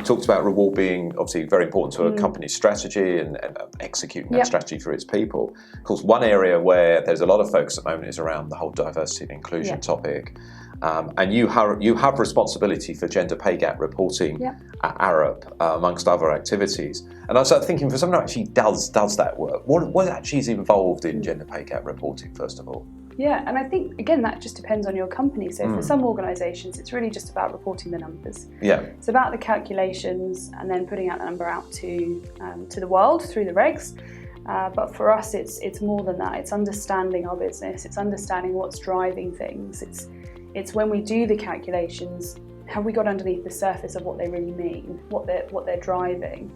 talked about reward being obviously very important to a company's strategy and executing that strategy for its people. Of course, one area where there's a lot of focus at the moment is around the whole diversity and inclusion topic. And you have responsibility for gender pay gap reporting at Arup, amongst other activities. And I started thinking, for someone who actually does that work, what actually is involved in gender pay gap reporting, first of all? Yeah, and I think, again, that just depends on your company. So for some organisations, it's really just about reporting the numbers. Yeah. It's about the calculations and then putting out the number out to the world through the regs. But for us, it's more than that. It's understanding our business. It's understanding what's driving things. It's when we do the calculations, have we got underneath the surface of what they really mean, what they're driving.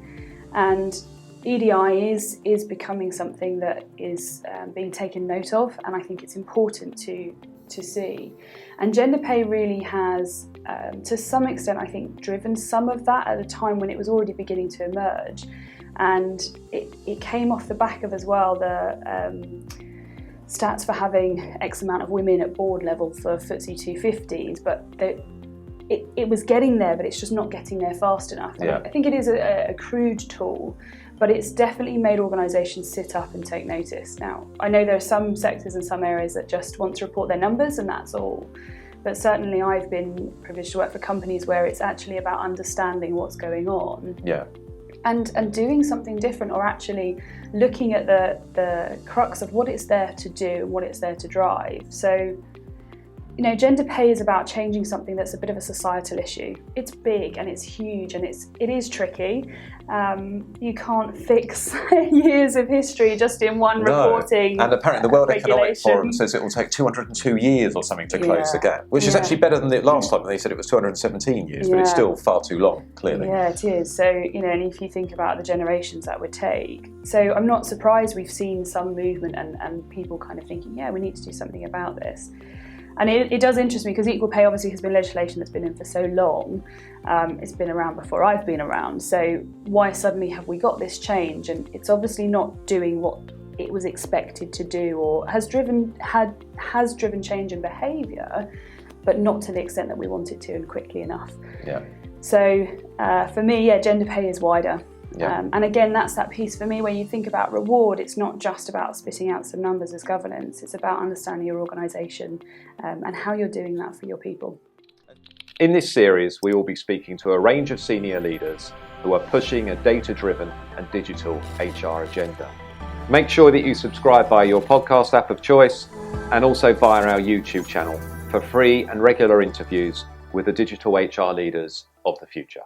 And EDI is becoming something that is being taken note of, and I think it's important to see. And gender pay really has, to some extent, I think, driven some of that at a time when it was already beginning to emerge. And it came off the back of, as well, the stats for having X amount of women at board level for FTSE 250s, but it was getting there, but it's just not getting there fast enough. Yeah. I think it is a crude tool, but it's definitely made organisations sit up and take notice. Now, I know there are some sectors and some areas that just want to report their numbers and that's all. But certainly I've been privileged to work for companies where it's actually about understanding what's going on. Yeah. And doing something different, or actually looking at the crux of what it's there to do and what it's there to drive. So, gender pay is about changing something that's a bit of a societal issue. It's big and it's huge and it is tricky. You can't fix years of history just in one reporting. And apparently the World Economic regulation. Forum says it will take 202 years or something to close the gap, which is actually better than the last time when they said it was 217 years, but it's still far too long, clearly. Yeah, it is. So, and if you think about the generations that would take. So I'm not surprised we've seen some movement and people kind of thinking, we need to do something about this. And it does interest me because equal pay obviously has been legislation that's been in for so long. It's been around before I've been around. So why suddenly have we got this change? And it's obviously not doing what it was expected to do, or has driven change in behaviour, but not to the extent that we want it to and quickly enough. Yeah. So for me, gender pay is wider. Yeah. And again, that's that piece for me where you think about reward. It's not just about spitting out some numbers as governance. It's about understanding your organisation and how you're doing that for your people. In this series, we will be speaking to a range of senior leaders who are pushing a data-driven and digital HR agenda. Make sure that you subscribe via your podcast app of choice and also via our YouTube channel for free and regular interviews with the digital HR leaders of the future.